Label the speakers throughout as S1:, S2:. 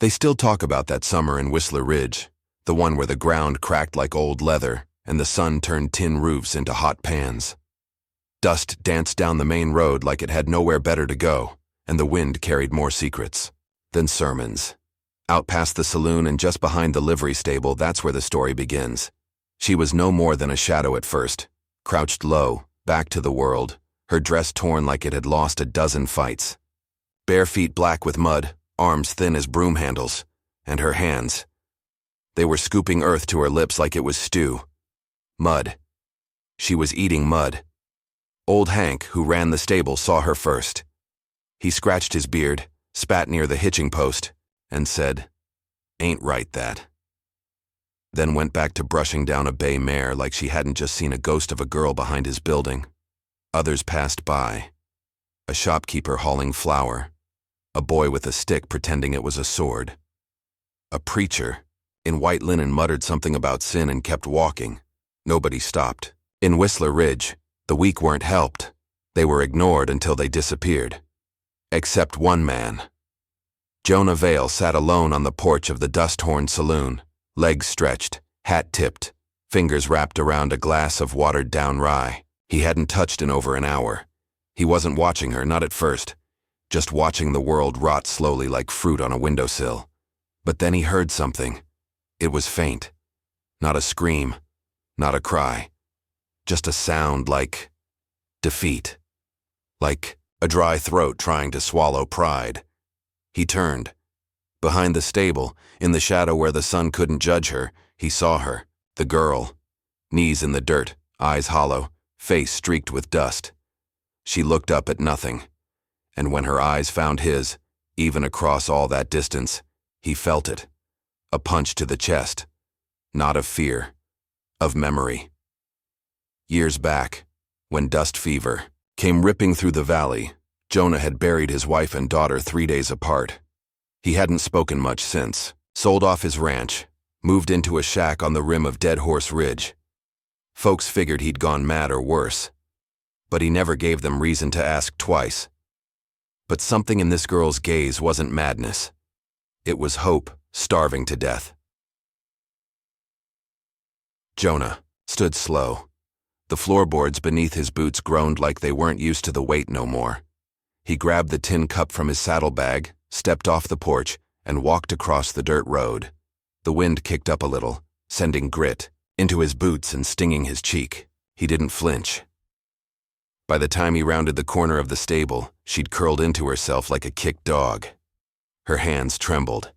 S1: They still talk about that summer in Whistler Ridge, the one where the ground cracked like old leather and the sun turned tin roofs into hot pans. Dust danced down the main road like it had nowhere better to go, and the wind carried more secrets. Then sermons. Out past the saloon and just behind the livery stable, that's where the story begins. She was no more than a shadow at first, crouched low, back to the world, her dress torn like it had lost a dozen fights. Bare feet black with mud, arms thin as broom handles, and her hands. They were scooping earth to her lips like it was stew. Mud. She was eating mud. Old Hank, who ran the stable, saw her first. He scratched his beard, spat near the hitching post, and said, "Ain't right, that." Then went back to brushing down a bay mare like she hadn't just seen a ghost of a girl behind his building. Others passed by. A shopkeeper hauling flour. A boy with a stick pretending it was a sword. A preacher in white linen muttered something about sin and kept walking. Nobody stopped. In Whistler Ridge, the weak weren't helped. They were ignored until they disappeared. Except one man. Jonah Vale sat alone on the porch of the dust-horned saloon, legs stretched, hat tipped, fingers wrapped around a glass of watered-down rye. He hadn't touched in over an hour. He wasn't watching her, not at first, just watching the world rot slowly like fruit on a windowsill. But then he heard something. It was faint. Not a scream, not a cry. Just a sound like defeat. Like a dry throat trying to swallow pride. He turned. Behind the stable, in the shadow where the sun couldn't judge her, he saw her, the girl. Knees in the dirt, eyes hollow, face streaked with dust. She looked up at nothing. And when her eyes found his, even across all that distance, he felt it. A punch to the chest. Not of fear, of memory. Years back, when dust fever came ripping through the valley, Jonah had buried his wife and daughter 3 days apart. He hadn't spoken much since, sold off his ranch, moved into a shack on the rim of Dead Horse Ridge. Folks figured he'd gone mad or worse, but he never gave them reason to ask twice. But something in this girl's gaze wasn't madness. It was hope starving to death. Jonah stood slow. The floorboards beneath his boots groaned like they weren't used to the weight no more. He grabbed the tin cup from his saddlebag, stepped off the porch, and walked across the dirt road. The wind kicked up a little, sending grit into his boots and stinging his cheek. He didn't flinch. By the time he rounded the corner of the stable, she'd curled into herself like a kicked dog. Her hands trembled.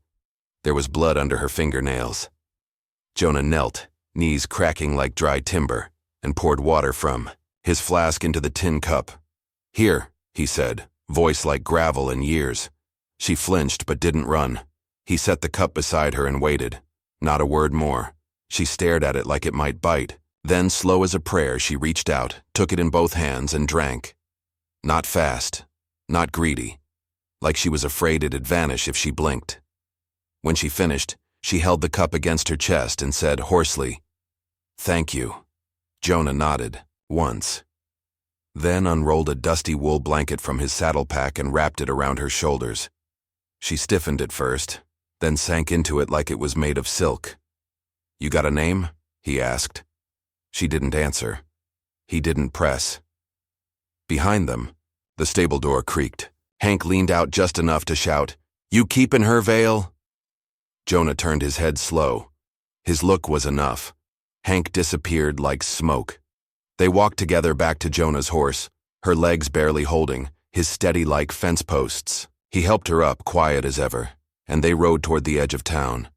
S1: There was blood under her fingernails. Jonah knelt, knees cracking like dry timber, and poured water from his flask into the tin cup. "Here," he said, voice like gravel in years. She flinched but didn't run. He set the cup beside her and waited. Not a word more. She stared at it like it might bite. Then, slow as a prayer, she reached out, took it in both hands, and drank. Not fast, not greedy. Like she was afraid it'd vanish if she blinked. When she finished, she held the cup against her chest and said hoarsely, "Thank you." Jonah nodded, once. Then unrolled a dusty wool blanket from his saddle pack and wrapped it around her shoulders. She stiffened at first, then sank into it like it was made of silk. "You got a name?" he asked. She didn't answer. He didn't press. Behind them, the stable door creaked. Hank leaned out just enough to shout, "You keepin' her, Vale?" Jonah turned his head slow. His look was enough. Hank disappeared like smoke. They walked together back to Jonah's horse, her legs barely holding, his steady like fence posts. He helped her up, quiet as ever, and they rode toward the edge of town,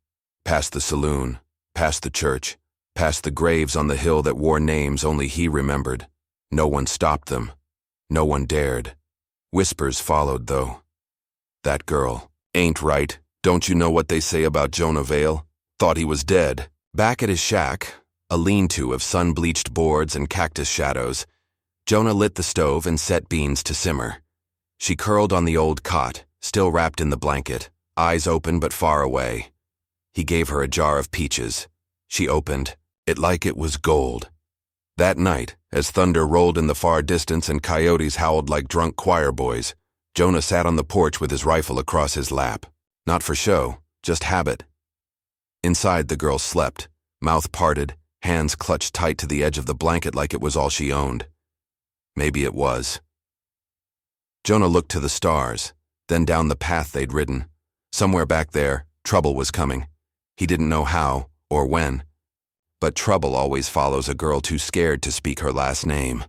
S1: past the saloon, past the church, past the graves on the hill that wore names only he remembered. No one stopped them. No one dared. Whispers followed, though. "That girl ain't right. Don't you know what they say about Jonah Vale? Thought he was dead." Back at his shack, a lean-to of sun-bleached boards and cactus shadows, Jonah lit the stove and set beans to simmer. She curled on the old cot, still wrapped in the blanket, eyes open but far away. He gave her a jar of peaches. She opened it like it was gold. That night, as thunder rolled in the far distance and coyotes howled like drunk choir boys, Jonah sat on the porch with his rifle across his lap. Not for show, just habit. Inside, the girl slept, mouth parted, hands clutched tight to the edge of the blanket like it was all she owned. Maybe it was. Jonah looked to the stars, then down the path they'd ridden. Somewhere back there, trouble was coming. He didn't know how or when, but trouble always follows a girl too scared to speak her last name.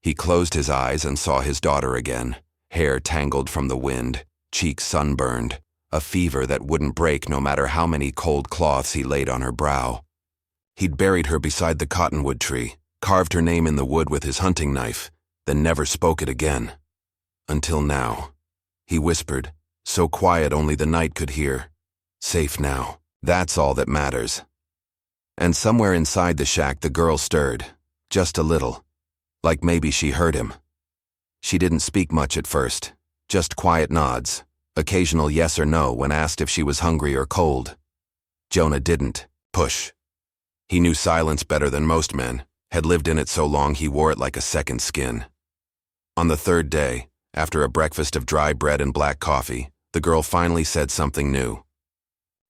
S1: He closed his eyes and saw his daughter again, hair tangled from the wind, cheeks sunburned, a fever that wouldn't break no matter how many cold cloths he laid on her brow. He'd buried her beside the cottonwood tree, carved her name in the wood with his hunting knife, then never spoke it again. Until now. He whispered, so quiet only the night could hear. Safe now. That's all that matters. And somewhere inside the shack the girl stirred, just a little, like maybe she heard him. She didn't speak much at first, just quiet nods, occasional yes or no when asked if she was hungry or cold. Jonah didn't push. He knew silence better than most men, had lived in it so long he wore it like a second skin. On the third day, after a breakfast of dry bread and black coffee, the girl finally said something new.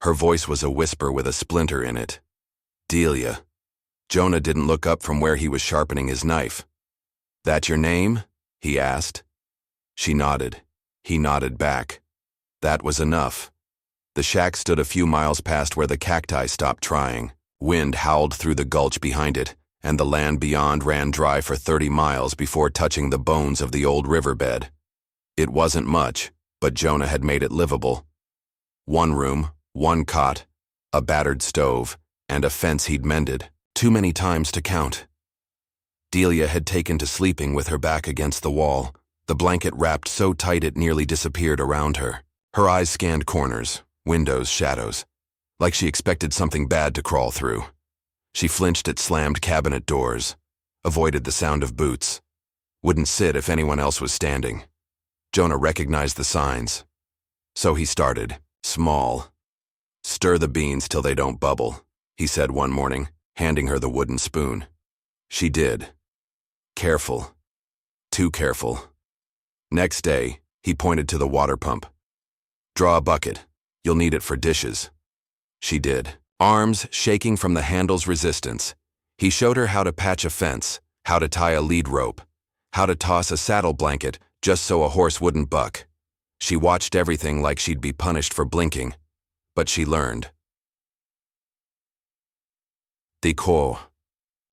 S1: Her voice was a whisper with a splinter in it. Delia. Jonah didn't look up from where he was sharpening his knife. That your name? He asked. She nodded. He nodded back. That was enough. The shack stood a few miles past where the cacti stopped trying. Wind howled through the gulch behind it, and the land beyond ran dry for 30 miles before touching the bones of the old riverbed. It wasn't much, but Jonah had made it livable. One room, one cot, a battered stove, and a fence he'd mended, too many times to count. Delia had taken to sleeping with her back against the wall, the blanket wrapped so tight it nearly disappeared around her. Her eyes scanned corners, windows, shadows, like she expected something bad to crawl through. She flinched at slammed cabinet doors, avoided the sound of boots, wouldn't sit if anyone else was standing. Jonah recognized the signs. So he started, small. Stir the beans till they don't bubble, he said one morning, handing her the wooden spoon. She did. Careful. Too careful. Next day, he pointed to the water pump. Draw a bucket. You'll need it for dishes. She did. Arms shaking from the handle's resistance. He showed her how to patch a fence, how to tie a lead rope, how to toss a saddle blanket just so a horse wouldn't buck. She watched everything like she'd be punished for blinking, but she learned. The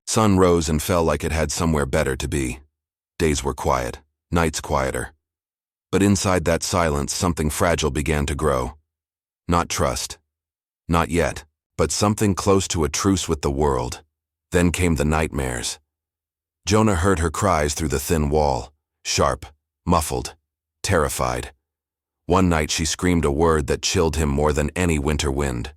S1: sun rose and fell like it had somewhere better to be. Days were quiet, nights quieter. But inside that silence, something fragile began to grow. Not trust. Not yet, but something close to a truce with the world. Then came the nightmares. Jonah heard her cries through the thin wall, sharp, muffled, terrified. One night she screamed a word that chilled him more than any winter wind.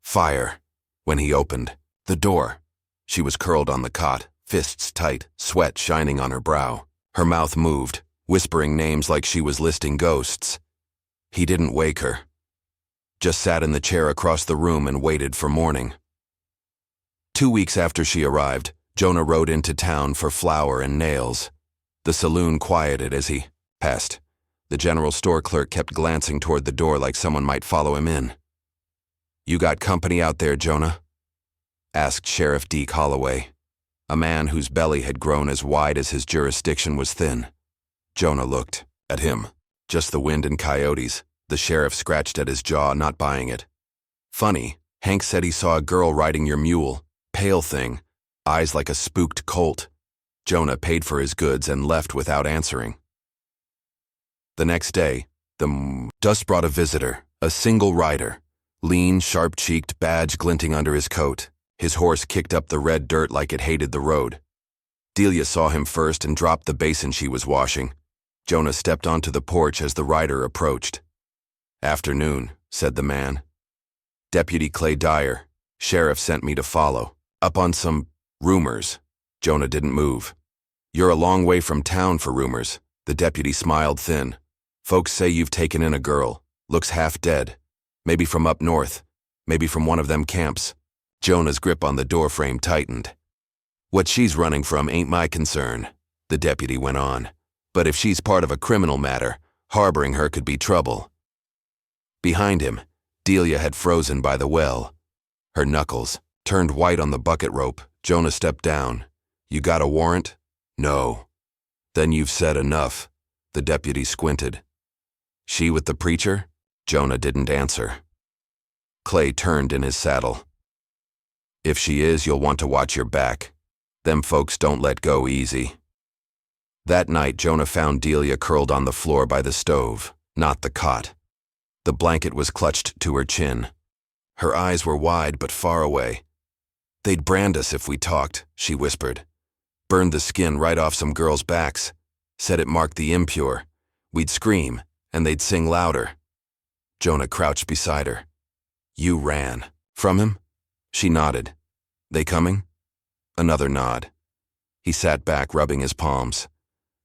S1: Fire. When he opened the door, she was curled on the cot, fists tight, sweat shining on her brow. Her mouth moved, whispering names like she was listing ghosts. He didn't wake her. Just sat in the chair across the room and waited for morning. 2 weeks after she arrived, Jonah rode into town for flour and nails. The saloon quieted as he passed. The general store clerk kept glancing toward the door like someone might follow him in. You got company out there, Jonah? Asked Sheriff Deke Holloway, a man whose belly had grown as wide as his jurisdiction was thin. Jonah looked at him. Just the wind and coyotes. The sheriff scratched at his jaw, not buying it. Funny, Hank said he saw a girl riding your mule, pale thing, eyes like a spooked colt. Jonah paid for his goods and left without answering. The next day, the dust brought a visitor, a single rider, lean, sharp-cheeked, badge glinting under his coat. His horse kicked up the red dirt like it hated the road. Delia saw him first and dropped the basin she was washing. Jonah stepped onto the porch as the rider approached. Afternoon, said the man. Deputy Clay Dyer, sheriff sent me to follow. Up on some rumors. Jonah didn't move. You're a long way from town for rumors. The deputy smiled thin. Folks say you've taken in a girl. Looks half dead. Maybe from up north. Maybe from one of them camps. Jonah's grip on the doorframe tightened. What she's running from ain't my concern, the deputy went on. But if she's part of a criminal matter, harboring her could be trouble. Behind him, Delia had frozen by the well. Her knuckles turned white on the bucket rope. Jonah stepped down. "You got a warrant?" "No." "Then you've said enough." The deputy squinted. "She with the preacher?" Jonah didn't answer. Clay turned in his saddle. "If she is, you'll want to watch your back. Them folks don't let go easy." That night, Jonah found Delia curled on the floor by the stove, not the cot. The blanket was clutched to her chin. Her eyes were wide but far away. "They'd brand us if we talked," she whispered. "Burned the skin right off some girls' backs. Said it marked the impure. We'd scream, and they'd sing louder." Jonah crouched beside her. "You ran. From him?" She nodded. "They coming?" Another nod. He sat back, rubbing his palms.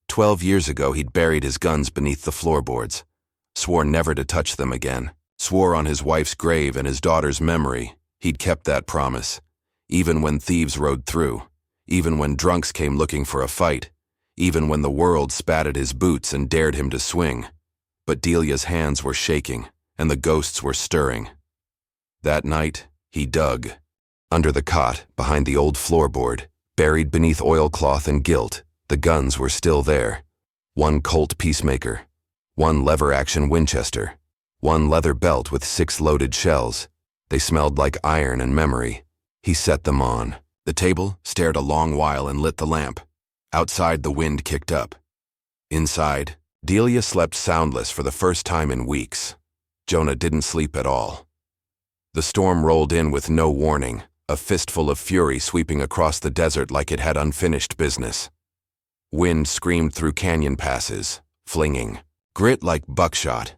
S1: 12 years ago, he'd buried his guns beneath the floorboards. Swore never to touch them again. Swore on his wife's grave and his daughter's memory. He'd kept that promise. Even when thieves rode through. Even when drunks came looking for a fight. Even when the world spat at his boots and dared him to swing. But Delia's hands were shaking, and the ghosts were stirring. That night, he dug. Under the cot, behind the old floorboard, buried beneath oilcloth and gilt, the guns were still there. One Colt Peacemaker. One lever-action Winchester. One leather belt with 6 loaded shells. They smelled like iron and memory. He set them on. The table stared a long while and lit the lamp. Outside, the wind kicked up. Inside, Delia slept soundless for the first time in weeks. Jonah didn't sleep at all. The storm rolled in with no warning, a fistful of fury sweeping across the desert like it had unfinished business. Wind screamed through canyon passes, flinging grit like buckshot.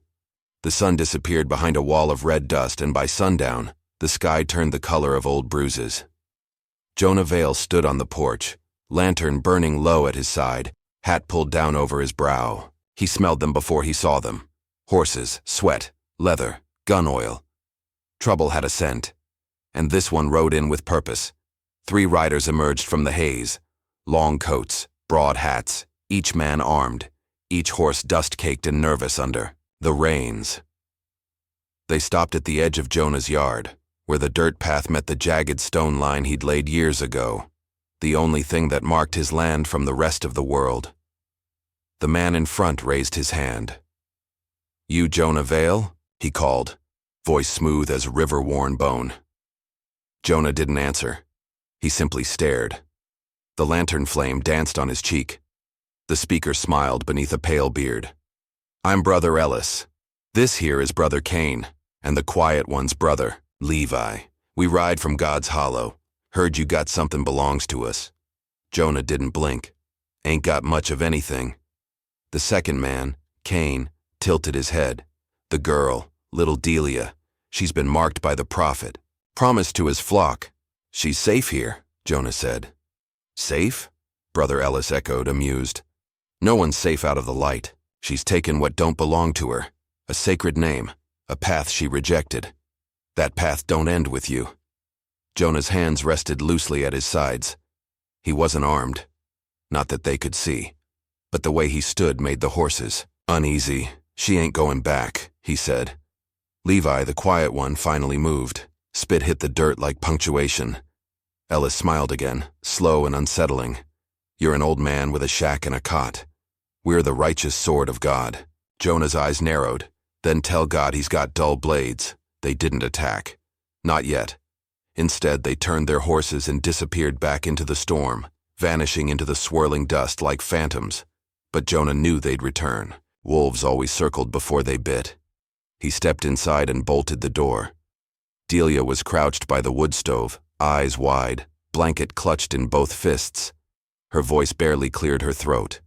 S1: The sun disappeared behind a wall of red dust, and by sundown, the sky turned the color of old bruises. Jonah Vale stood on the porch, lantern burning low at his side, hat pulled down over his brow. He smelled them before he saw them. Horses, sweat, leather, gun oil. Trouble had a scent, and this one rode in with purpose. 3 riders emerged from the haze. Long coats, broad hats, each man armed, each horse dust-caked and nervous under the reins. They stopped at the edge of Jonah's yard, where the dirt path met the jagged stone line he'd laid years ago, the only thing that marked his land from the rest of the world. The man in front raised his hand. "You Jonah Vale?" he called, voice smooth as river-worn bone. Jonah didn't answer. He simply stared. The lantern flame danced on his cheek. The speaker smiled beneath a pale beard. "I'm Brother Ellis. This here is Brother Cain, and the quiet one's brother, Levi. We ride from God's Hollow. Heard you got something belongs to us." Jonah didn't blink. "Ain't got much of anything." The second man, Cain, tilted his head. "The girl, little Delia, she's been marked by the prophet. Promised to his flock. She's safe here," Jonah said. "Safe?" Brother Ellis echoed, amused. "No one's safe out of the light. She's taken what don't belong to her. A sacred name, a path she rejected. That path don't end with you." Jonah's hands rested loosely at his sides. He wasn't armed. Not that they could see. But the way he stood made the horses uneasy. "She ain't going back," he said. Levi, the quiet one, finally moved. Spit hit the dirt like punctuation. Ellis smiled again, slow and unsettling. "You're an old man with a shack and a cot. We're the righteous sword of God." Jonah's eyes narrowed. "Then tell God he's got dull blades." They didn't attack. Not yet. Instead, they turned their horses and disappeared back into the storm, vanishing into the swirling dust like phantoms. But Jonah knew they'd return. Wolves always circled before they bit. He stepped inside and bolted the door. Delia was crouched by the wood stove, eyes wide, blanket clutched in both fists. Her voice barely cleared her throat.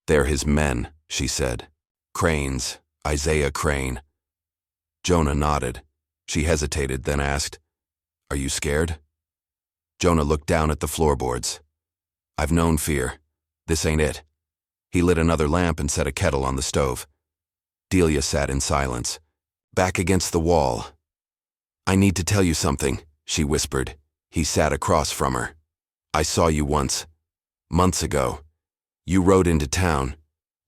S1: "They're his men," she said. "Cranes, Isaiah Crane." Jonah nodded. She hesitated, then asked, "Are you scared?" Jonah looked down at the floorboards. "I've known fear. This ain't it." He lit another lamp and set a kettle on the stove. Delia sat in silence, back against the wall. "I need to tell you something," she whispered. He sat across from her. "I saw you once. Months ago. You rode into town,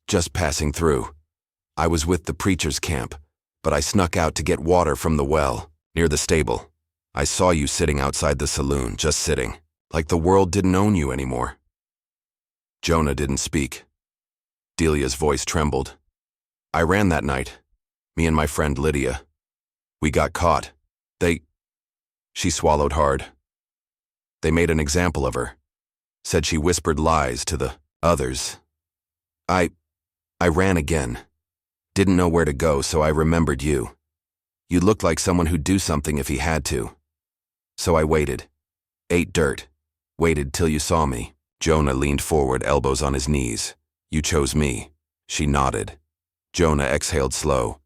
S1: just passing through. I was with the preacher's camp. but I snuck out to get water from the well, near the stable. I saw you sitting outside the saloon, just sitting, like the world didn't own you anymore." Jonah didn't speak. Delia's voice trembled. "I ran that night, me and my friend Lydia. We got caught. She swallowed hard. They made an example of her. Said she whispered lies to the others. I ran again. Didn't know where to go, so I remembered you. You looked like someone who'd do something if he had to. So I waited. Ate dirt. Waited till you saw me." Jonah leaned forward, elbows on his knees. "You chose me." She nodded. Jonah exhaled slow.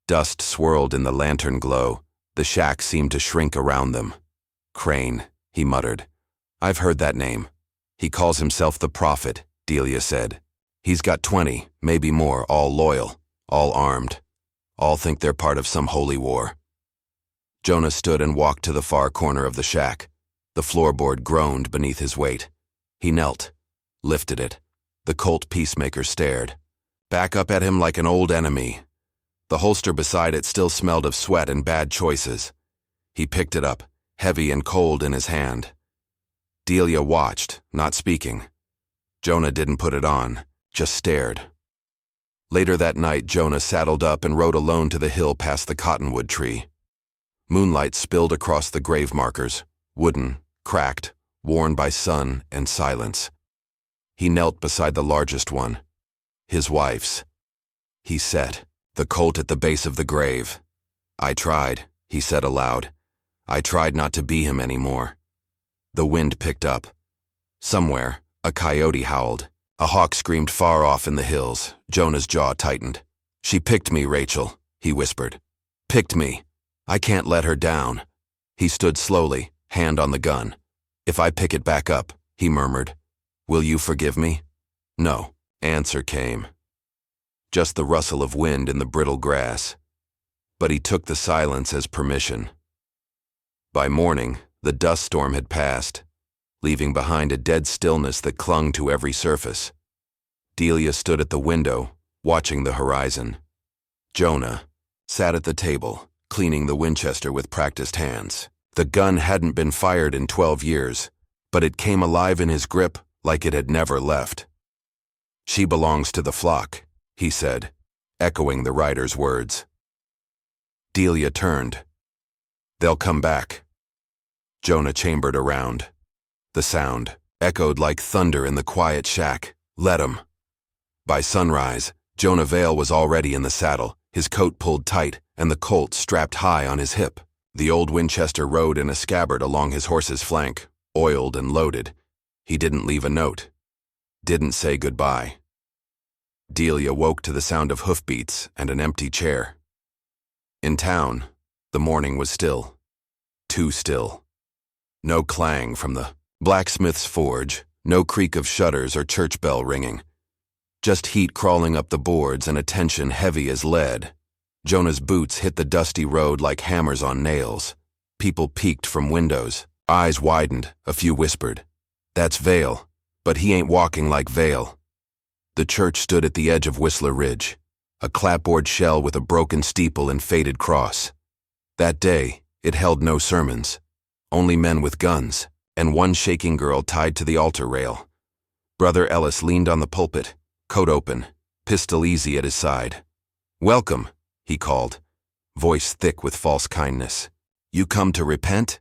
S1: Dust swirled in the lantern glow. The shack seemed to shrink around them. "Crane," he muttered. "I've heard that name. He calls himself the Prophet," Delia said. "He's got 20, maybe more, all loyal, all armed. All think they're part of some holy war." Jonah stood and walked to the far corner of the shack. The floorboard groaned beneath his weight. He knelt, lifted it. The Colt peacemaker stared. Back up at him like an old enemy. The holster beside it still smelled of sweat and bad choices. He picked it up, heavy and cold in his hand. Delia watched, not speaking. Jonah didn't put it on, just stared. Later that night, Jonah saddled up and rode alone to the hill past the cottonwood tree. Moonlight spilled across the grave markers, wooden, cracked, worn by sun and silence. He knelt beside the largest one, his wife's. He sat, the Colt at the base of the grave. "I tried," he said aloud. "I tried not to be him anymore." The wind picked up. Somewhere, a coyote howled. A hawk screamed far off in the hills. Jonah's jaw tightened. "She picked me, Rachel," he whispered. "Picked me. I can't let her down." He stood slowly, hand on the gun. "If I pick it back up," he murmured, "will you forgive me?" "No," answer came. Just the rustle of wind in the brittle grass. But he took the silence as permission. By morning, the dust storm had passed, leaving behind a dead stillness that clung to every surface. Delia stood at the window, watching the horizon. Jonah sat at the table, cleaning the Winchester with practiced hands. The gun hadn't been fired in 12 years, but it came alive in his grip like it had never left. "She belongs to the flock," he said, echoing the rider's words. Delia turned. "They'll come back." Jonah chambered around. The sound echoed like thunder in the quiet shack. "Let 'em." By sunrise, Jonah Vale was already in the saddle, his coat pulled tight and the Colt strapped high on his hip. The old Winchester rode in a scabbard along his horse's flank, oiled and loaded. He didn't leave a note. Didn't say goodbye. Delia woke to the sound of hoofbeats and an empty chair. In town, the morning was still. Too still. No clang from the blacksmith's forge, no creak of shutters or church bell ringing. Just heat crawling up the boards and a tension heavy as lead. Jonah's boots hit the dusty road like hammers on nails. People peeked from windows. Eyes widened, a few whispered. "That's Vale, but he ain't walking like Vale." The church stood at the edge of Whistler Ridge, a clapboard shell with a broken steeple and faded cross. That day, it held no sermons, only men with guns, and one shaking girl tied to the altar rail. Brother Ellis leaned on the pulpit, coat open, pistol easy at his side. "Welcome," he called, voice thick with false kindness. "You come to repent?"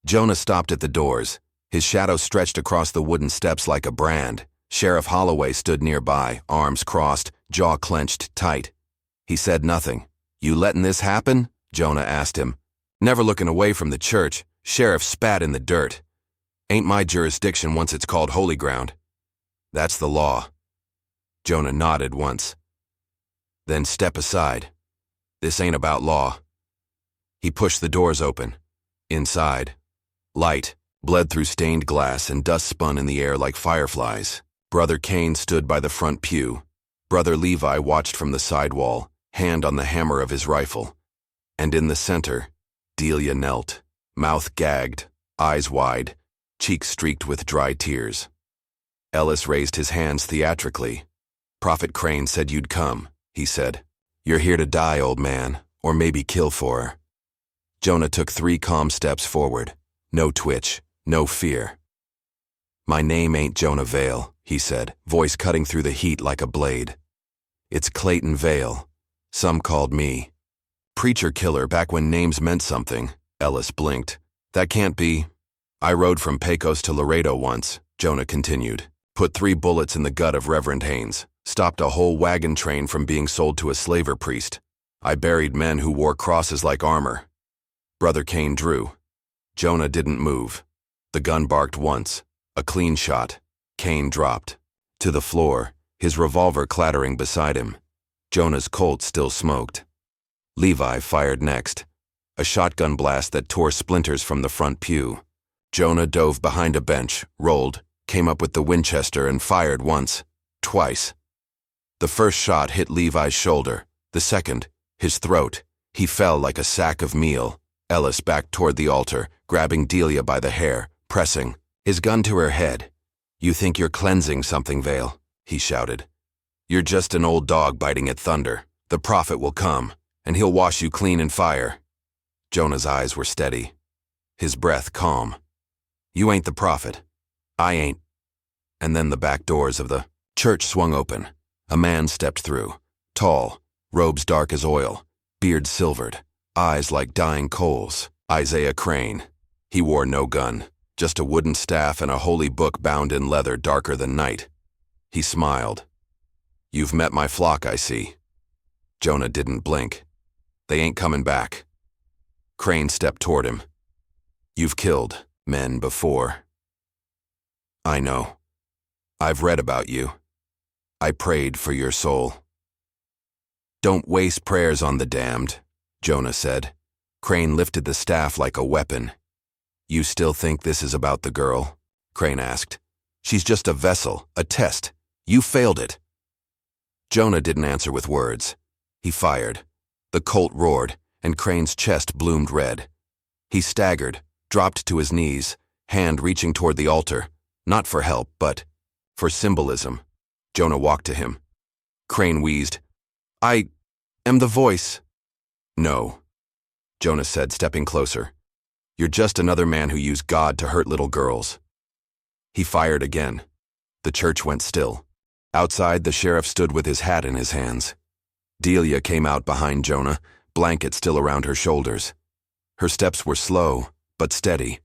S1: Jonah stopped at the doors. His shadow stretched across the wooden steps like a brand. Sheriff Holloway stood nearby, arms crossed, jaw clenched tight. He said nothing. "You letting this happen?" Jonah asked him. "Never looking away from the church." Sheriff spat in the dirt. "Ain't my jurisdiction once it's called holy ground. That's the law." Jonah nodded once. "Then step aside. This ain't about law." He pushed the doors open. Inside, light bled through stained glass and dust spun in the air like fireflies. Brother Cain stood by the front pew. Brother Levi watched from the side wall, hand on the hammer of his rifle. And in the center, Delia knelt, mouth gagged, eyes wide, cheeks streaked with dry tears. Ellis raised his hands theatrically. "Prophet Crane said you'd come," he said. You're here to die, old man, or maybe kill for her. Jonah took 3 calm steps forward. No twitch, no fear. My name ain't Jonah Vale, he said, voice cutting through the heat like a blade. It's Clayton Vale. Some called me Preacher Killer back when names meant something. Ellis blinked. That can't be. I rode from Pecos to Laredo once, Jonah continued. Put 3 bullets in the gut of Reverend Haynes. Stopped a whole wagon train from being sold to a slaver priest. I buried men who wore crosses like armor. Brother Kane drew. Jonah didn't move. The gun barked once. A clean shot. Kane dropped. To the floor, his revolver clattering beside him. Jonah's Colt still smoked. Levi fired next. A shotgun blast that tore splinters from the front pew. Jonah dove behind a bench, rolled, came up with the Winchester and fired once, twice. The first shot hit Levi's shoulder. The second, his throat. He fell like a sack of meal. Ellis backed toward the altar, grabbing Delia by the hair, pressing, his gun to her head. You think you're cleansing something, Vale, he shouted. You're just an old dog biting at thunder. The prophet will come, and he'll wash you clean in fire. Jonah's eyes were steady, his breath calm. You ain't the prophet. I ain't. And then the back doors of the church swung open. A man stepped through, tall, robes dark as oil, beard silvered, eyes like dying coals. Isaiah Crane. He wore no gun, just a wooden staff and a holy book bound in leather darker than night. He smiled. You've met my flock, I see. Jonah didn't blink. They ain't coming back. Crane stepped toward him. You've killed men before. I know. I've read about you. I prayed for your soul. Don't waste prayers on the damned, Jonah said. Crane lifted the staff like a weapon. You still think this is about the girl? Crane asked. She's just a vessel, a test. You failed it. Jonah didn't answer with words. He fired. The Colt roared, and Crane's chest bloomed red. He staggered, dropped to his knees, hand reaching toward the altar, not for help, but for symbolism. Jonah walked to him. Crane wheezed. I am the voice. No, Jonah said, stepping closer. You're just another man who used God to hurt little girls. He fired again. The church went still. Outside, the sheriff stood with his hat in his hands. Delia came out behind Jonah, blanket still around her shoulders. Her steps were slow, but steady.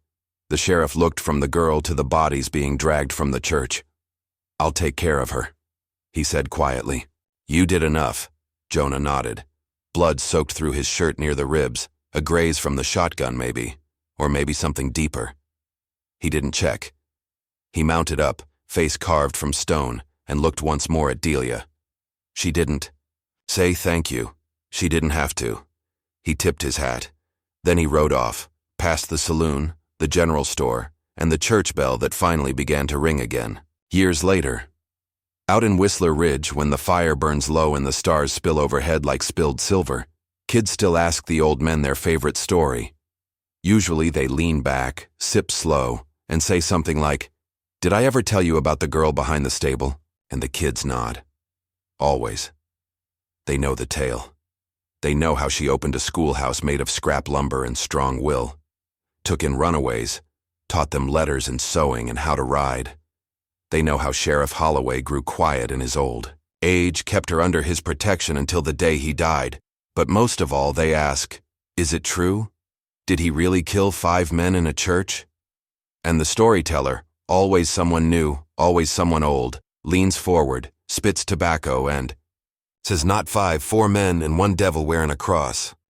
S1: The sheriff looked from the girl to the bodies being dragged from the church. I'll take care of her, he said quietly. You did enough, Jonah nodded. Blood soaked through his shirt near the ribs, a graze from the shotgun maybe, or maybe something deeper. He didn't check. He mounted up, face carved from stone, and looked once more at Delia. She didn't say thank you. She didn't have to. He tipped his hat. Then he rode off, past the saloon, the general store, and the church bell that finally began to ring again. Years later, out in Whistler Ridge, when the fire burns low and the stars spill overhead like spilled silver, kids still ask the old men their favorite story. Usually they lean back, sip slow, and say something like, "Did I ever tell you about the girl behind the stable?" And the kids nod. Always. They know the tale. They know how she opened a schoolhouse made of scrap lumber and strong will, took in runaways, taught them letters and sewing and how to ride. They know how Sheriff Holloway grew quiet in his old age, kept her under his protection until the day he died. But most of all, they ask, is it true? Did he really kill 5 men in a church? And the storyteller, always someone new, always someone old, leans forward, spits tobacco and says not 5, 4 men and 1 devil wearing a cross.